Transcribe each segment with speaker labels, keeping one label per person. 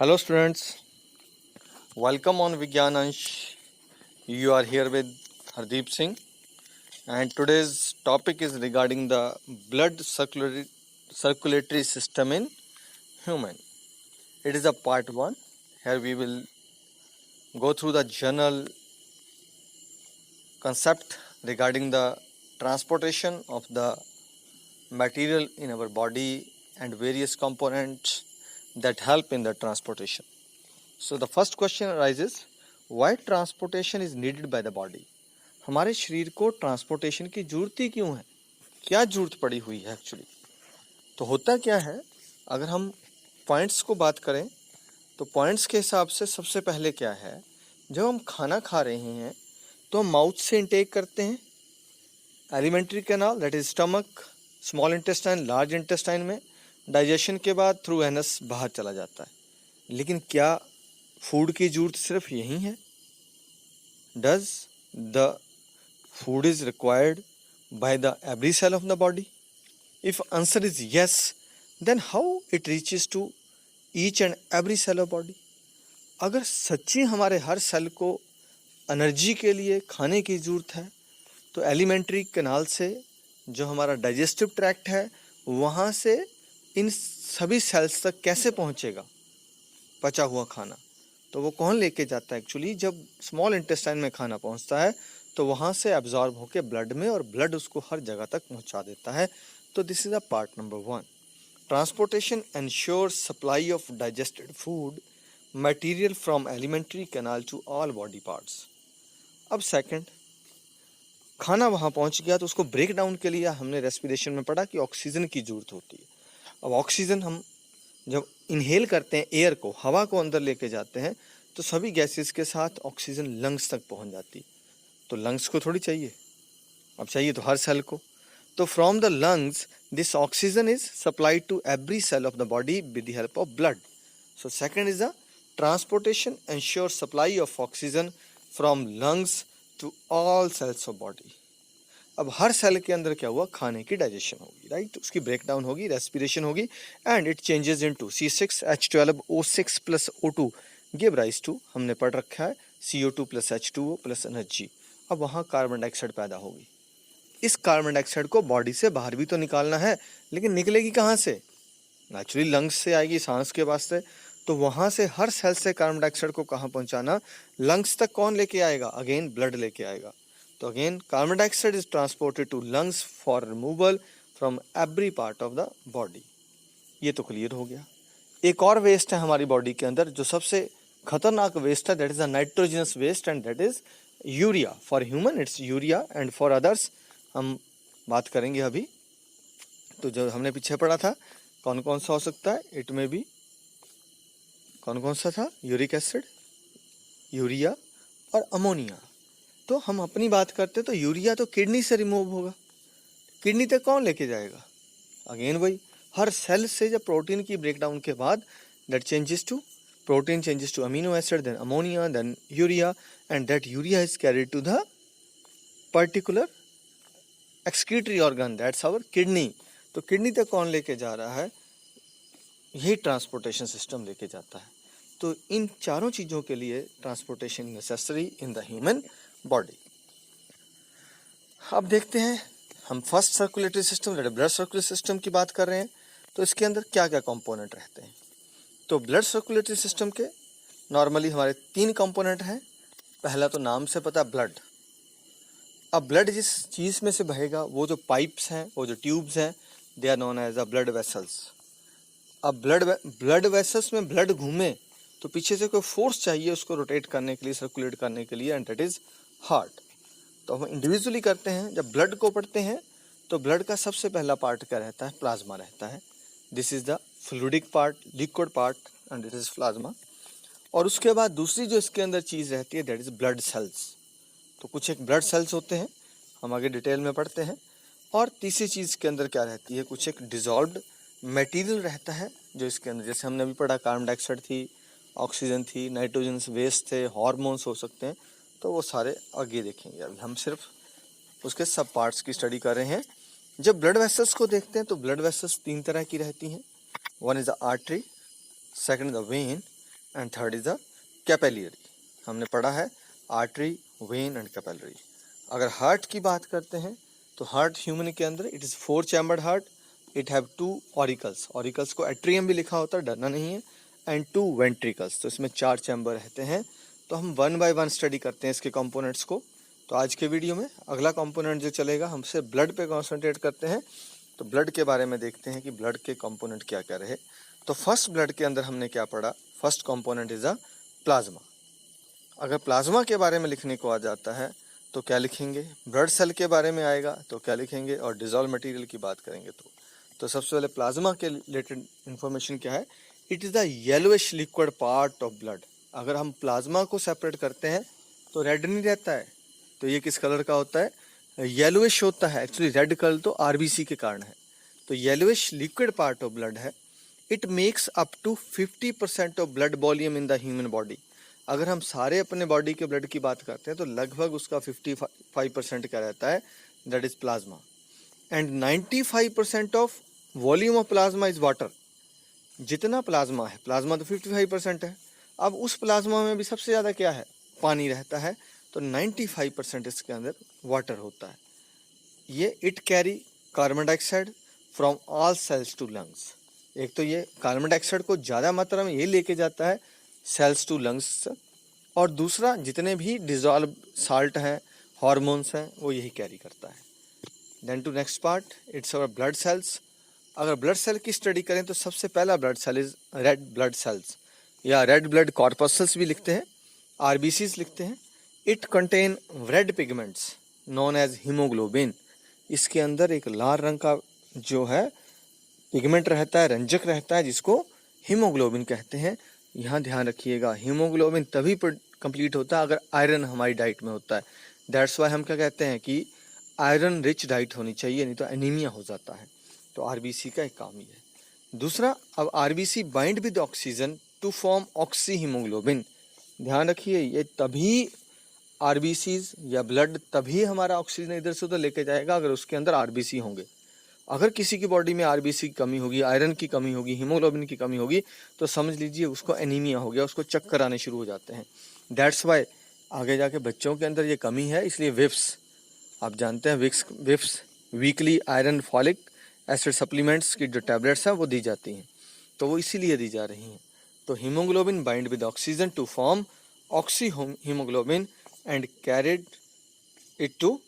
Speaker 1: Hello students, welcome on Vigyanansh. You are here with Hardeep Singh and today's topic is regarding the blood circulatory system in human. It is a part 1. Here we will go through the general concept regarding the transportation of the material in our body and various components that help in the transportation. So the first question arises, why transportation is needed by the body? हमारे शरीर को transportation की जरूरत ही क्यों है? क्या जरूरत पड़ी हुई है एक्चुअली? तो होता क्या है, अगर हम पॉइंट्स को बात करें तो पॉइंट्स के हिसाब से सबसे पहले क्या है, जब हम खाना खा रहे हैं तो हम माउथ से इनटेक करते हैं, alimentary canal that is stomach, small intestine, large intestine में, डाइजेशन के बाद थ्रू एनस बाहर चला जाता है। लेकिन क्या फूड की जरूरत सिर्फ यही है? Does the food is required by the every cell of the body? If answer is yes, then how it reaches to each and every cell of body? अगर सच्ची हमारे हर सेल को एनर्जी के लिए खाने की ज़रूरत है तो एलिमेंट्री कैनाल से जो हमारा डाइजेस्टिव ट्रैक्ट है वहाँ से इन सभी सेल्स तक कैसे पहुँचेगा पचा हुआ खाना? तो वो कौन लेके जाता है एक्चुअली? जब स्मॉल इंटेस्टाइन में खाना पहुँचता है तो वहाँ से एब्जॉर्ब होकर ब्लड में और ब्लड उसको हर जगह तक पहुँचा देता है। तो this is a part number 1। Transportation ensures supply of digested food material from alimentary canal to all body parts. अब सेकंड, खाना वहाँ पहुँच गया तो उसको ब्रेक डाउन के लिए हमने रेस्पिरेशन में पढ़ा कि ऑक्सीजन की ज़रूरत होती है। अब ऑक्सीजन हम जब इनहेल करते हैं, एयर को, हवा को अंदर लेके जाते हैं तो सभी गैसेस के साथ ऑक्सीजन लंग्स तक पहुँच जाती है। तो लंग्स को थोड़ी चाहिए, अब चाहिए तो हर सेल को। तो from the lungs this oxygen is supplied to every cell of the body with the help of blood. So second is the transportation ensure supply of oxygen from lungs to all cells of body. अब हर cell के अंदर क्या हुआ? खाने की digestion होगी, right? उसकी ब्रेक डाउन होगी, रेस्पिरेशन होगी and it changes into C6H12O6 plus O2 give rise to, हमने पढ़ रखा है, CO2 plus H2O plus energy. अब वहाँ कार्बन डाइऑक्साइड पैदा होगी। इस कार्बन डाइऑक्साइड को बॉडी से बाहर भी तो निकालना है, लेकिन निकलेगी कहाँ से? नेचुरली लंग्स से आएगी, सांस के वास्ते। तो वहाँ से हर सेल से कार्बन डाइऑक्साइड को कहाँ पहुँचाना? लंग्स तक कौन लेके आएगा? अगेन ब्लड लेके आएगा। तो again carbon dioxide is transported to lungs for removal from every part of the body. ये तो क्लियर हो गया। एक और वेस्ट है हमारी बॉडी के अंदर जो सबसे खतरनाक वेस्ट है, that is the nitrogenous waste and that is urea. For human it's urea and for others हम बात करेंगे अभी। तो जो हमने पीछे पढ़ा था कौन कौन सा हो सकता है, इट में भी कौन कौन सा था? यूरिक एसिड, यूरिया और अमोनिया। तो हम अपनी बात करते तो यूरिया तो किडनी से रिमूव होगा, किडनी तक कौन लेके जाएगा? अगेन वही, हर सेल से जब प्रोटीन की ब्रेकडाउन के बाद that changes to protein changes to amino acid, then ammonia, then urea, and that urea is carried to the particular excretory organ, that's our kidney. तो किडनी तक कौन लेके जा रहा है? यही ट्रांसपोर्टेशन सिस्टम लेके जाता है। तो इन चारों चीज़ों के लिए transportation necessary in the human body. अब देखते हैं, हम first circulatory system, blood circulatory system की बात कर रहे हैं। तो इसके अंदर क्या क्या कंपोनेंट रहते हैं? तो ब्लड सर्कुलेटरी सिस्टम के नॉर्मली हमारे 3 कंपोनेंट हैं। पहला तो नाम से पता, ब्लड। अब ब्लड जिस चीज़ में से बहेगा, वो जो पाइप्स हैं, वो जो ट्यूब्स हैं, they are known as a blood vessels. अब ब्लड वेसल्स में ब्लड घूमे तो पीछे से कोई फोर्स चाहिए उसको रोटेट करने के लिए, सर्कुलेट करने के लिए, एंड दैट इज हार्ट। तो हम इंडिविजुअली करते हैं, जब ब्लड को पढ़ते हैं तो ब्लड का सबसे पहला पार्ट क्या रहता है? प्लाज्मा रहता है। This is the fluidic part, liquid part, and it is plasma. और उसके बाद दूसरी जो इसके अंदर चीज़ रहती है दैट इज ब्लड सेल्स। तो कुछ एक ब्लड सेल्स होते हैं, हम आगे डिटेल में पढ़ते हैं। और तीसरी चीज़ के अंदर क्या रहती है? कुछ एक डिजॉल्व्ड मटेरियल रहता है जो इसके अंदर, जैसे हमने अभी पढ़ा, कार्बन डाइऑक्साइड थी, ऑक्सीजन थी, नाइट्रोजन वेस्ट थे, हार्मोन्स हो सकते हैं। तो वो सारे आगे देखेंगे, अभी हम सिर्फ उसके सब पार्ट्स की स्टडी कर रहे हैं। जब ब्लड वेसल्स को देखते हैं तो ब्लड वेसल्स 3 तरह की रहती हैं। One is the artery, second the when, and third is the capillary. हमने पढ़ा है आर्टरी, वेन एंड कैपिलरी। अगर हार्ट की बात करते हैं तो हार्ट ह्यूमन के अंदर it is 4 chambered heart, it have 2 auricles, auricles को एट्रियम भी लिखा होता है, डरना नहीं है, एंड 2 वेंट्रिकल्स, तो इसमें 4 चैम्बर रहते हैं। तो हम 1 बाय 1 स्टडी करते हैं इसके कंपोनेंट्स को। तो आज के वीडियो में अगला कंपोनेंट जो चलेगा हमसे ब्लड पे कॉन्सेंट्रेट करते हैं। तो ब्लड के बारे में देखते हैं कि ब्लड के कंपोनेंट क्या क्या रहे। तो फर्स्ट ब्लड के अंदर हमने क्या पढ़ा, first component is a plasma. अगर प्लाज्मा के बारे में लिखने को आ जाता है तो क्या लिखेंगे, ब्लड सेल के बारे में आएगा तो क्या लिखेंगे, और डिजॉल्व मटेरियल की बात करेंगे तो सबसे पहले प्लाज्मा के रिलेटेड इंफॉर्मेशन क्या है, it is the yellowish liquid part of blood. अगर हम प्लाज्मा को सेपरेट करते हैं तो रेड नहीं रहता है, तो ये किस कलर का होता है, येलोइश होता है। एक्चुअली रेड कलर तो आरबीसी के कारण है। तो yellowish liquid part of blood है। It makes up to 50% of blood volume in the human body. अगर हम सारे अपने बॉडी के ब्लड की बात करते हैं तो लगभग उसका 55% क्या रहता है, that is plasma. And 95% of volume of plasma is water. जितना प्लाज्मा है, प्लाज्मा तो 55% है, अब उस प्लाज्मा में भी सबसे ज़्यादा क्या है, पानी रहता है। तो 95% इसके अंदर वाटर होता है। ये it carry carbon dioxide from all cells to lungs. एक तो ये कार्बन डाइऑक्साइड को ज़्यादा मात्रा में ये लेके जाता है सेल्स टू लंग्स, और दूसरा जितने भी डिजॉल्व साल्ट हैं, हार्मोन्स हैं, वो यही कैरी करता है। Then to next part, it's our blood cells. अगर ब्लड सेल की स्टडी करें तो सबसे पहला blood cell is red blood cells, या रेड ब्लड कॉर्पसल्स भी लिखते हैं, आरबीसीज लिखते हैं। It contain red pigments known as haemoglobin. इसके अंदर एक लाल रंग का जो है पिगमेंट रहता है, रंजक रहता है, जिसको हीमोग्लोबिन कहते हैं। यहाँ ध्यान रखिएगा, हीमोग्लोबिन तभी कंप्लीट होता है अगर आयरन हमारी डाइट में होता है। दैट्स वाई हम क्या कहते हैं कि आयरन रिच डाइट होनी चाहिए, नहीं तो एनीमिया हो जाता है। तो आरबीसी का एक काम ही है। दूसरा, अब RBC bind with oxygen to form oxyhaemoglobin. ध्यान रखिए, ये तभी आरबीसीज या ब्लड तभी हमारा ऑक्सीजन इधर से उधर लेके जाएगा अगर उसके अंदर आरबीसी होंगे। अगर किसी की बॉडी में आरबीसी की कमी होगी, आयरन की कमी होगी, हीमोग्लोबिन की कमी होगी, तो समझ लीजिए उसको एनीमिया हो गया, उसको चक्कर आने शुरू हो जाते हैं। दैट्स वाई आगे जाके बच्चों के अंदर ये कमी है, इसलिए विप्स, आप जानते हैं विप्स weekly iron folic acid supplements की जो टैबलेट्स हैं वो दी जाती हैं, तो वो इसीलिए दी जा रही हैं। तो haemoglobin bind with oxygen to form oxyhaemoglobin and carried it to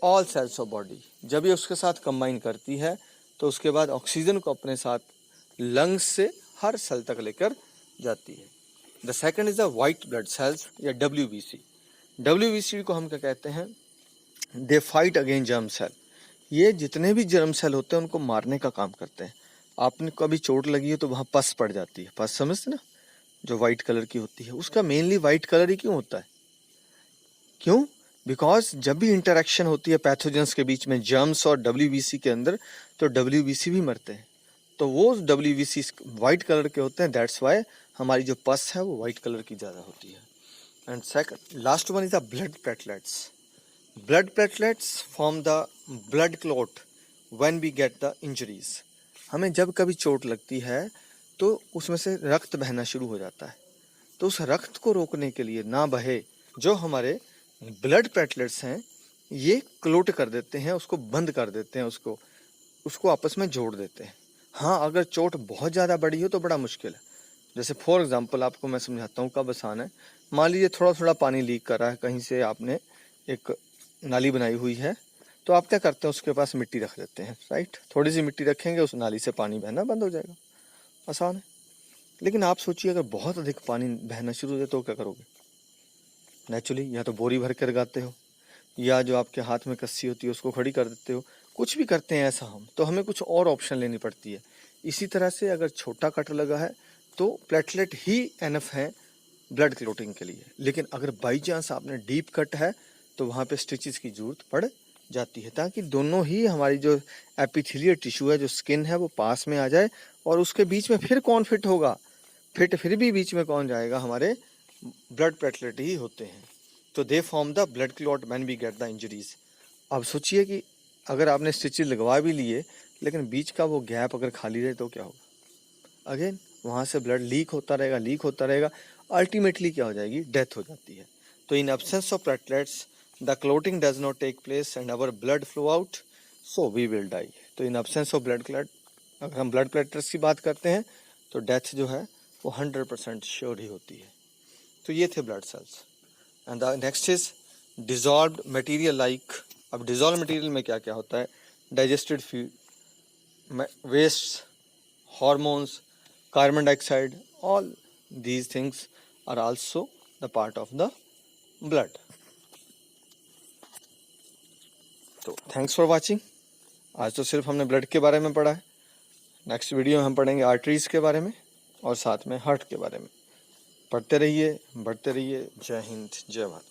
Speaker 1: all cells of body. जब ये उसके साथ कंबाइन करती है तो उसके बाद ऑक्सीजन को अपने साथ लंग्स से हर सेल तक लेकर जाती है। The second is the white blood cells या WBC। WBC को हम क्या कहते हैं, they fight against germ cell. ये जितने भी जर्म सेल होते हैं उनको मारने का काम करते हैं। आपने कभी चोट लगी है तो वहाँ पस पड़ जाती है, पस समझते ना, जो वाइट कलर की होती है, उसका मेनली वाइट कलर ही क्यों होता है, क्यों, बिकॉज जब भी इंटरेक्शन होती है पैथोजेंस के बीच में, जर्म्स और WBC के अंदर, तो WBC भी मरते हैं। तो वो WBC वाइट कलर के होते हैं, दैट्स वाई हमारी जो पस है वो वाइट कलर की ज़्यादा होती है। And second last one is the blood platelets. Blood platelets form the blood clot when we get the injuries. हमें जब कभी चोट लगती है तो उसमें से रक्त बहना शुरू हो जाता है। तो उस रक्त को रोकने के लिए ना बहे, जो हमारे ब्लड प्लेटलेट्स हैं ये क्लोट कर देते हैं, उसको बंद कर देते हैं, उसको आपस में जोड़ देते हैं। हाँ, अगर चोट बहुत ज़्यादा बड़ी हो तो बड़ा मुश्किल है। जैसे फॉर एग्जांपल आपको मैं समझाता हूँ कब आसान है। मान लीजिए थोड़ा थोड़ा पानी लीक कर रहा है, कहीं से आपने एक नाली बनाई हुई है, तो आप क्या करते हैं, उसके पास मिट्टी रख देते हैं, राइट। थोड़ी सी मिट्टी रखेंगे, उस नाली से पानी बहना बंद हो जाएगा, आसान है। लेकिन आप सोचिए अगर बहुत अधिक पानी बहना शुरू हो जाए तो क्या करोगे, नेचुरली या तो बोरी भर के लगाते हो, या जो आपके हाथ में कस्सी होती है उसको खड़ी कर देते हो, कुछ भी करते हैं ऐसा हम, तो हमें कुछ और ऑप्शन लेनी पड़ती है। इसी तरह से अगर छोटा कट लगा है तो प्लेटलेट ही एनफ है ब्लड क्लोटिंग के लिए। लेकिन अगर बाई चांस आपने डीप कट है तो वहाँ पे स्टिचेस की जरूरत पड़ जाती है, ताकि दोनों ही हमारी जो एपिथेलियल टिश्यू है, जो स्किन है, वो पास में आ जाए। और उसके बीच में फिर कौन फिट होगा, फिर भी बीच में कौन जाएगा, हमारे ब्लड प्लेटलेट ही होते हैं। तो they form the blood clot when we get the injuries. अब सोचिए कि अगर आपने स्टिचेस लगवा भी लिए लेकिन बीच का वो गैप अगर खाली रहे तो क्या होगा, अगेन वहाँ से ब्लड लीक होता रहेगा, अल्टीमेटली क्या हो जाएगी, डेथ हो जाती है। तो in absence of platelets the clotting does not take place and our blood flow out, so we will die. तो in absence of blood clot, अगर हम ब्लड प्लेटलेट्स की बात करते हैं तो डेथ जो है वो 100% श्योर ही होती है। तो ये थे blood cells. And the next is dissolved material like. अब डिजॉल्व मटेरियल में क्या क्या होता है, digested food, waste, hormones, carbon dioxide, all these things are also the part of the blood. तो थैंक्स फॉर वाचिंग। आज तो सिर्फ हमने ब्लड के बारे में पढ़ा है। नेक्स्ट वीडियो में हम पढ़ेंगे आर्टरीज के बारे में और साथ में हार्ट के बारे में। पढ़ते रहिए, बढ़ते रहिए। जय हिंद, जय भारत।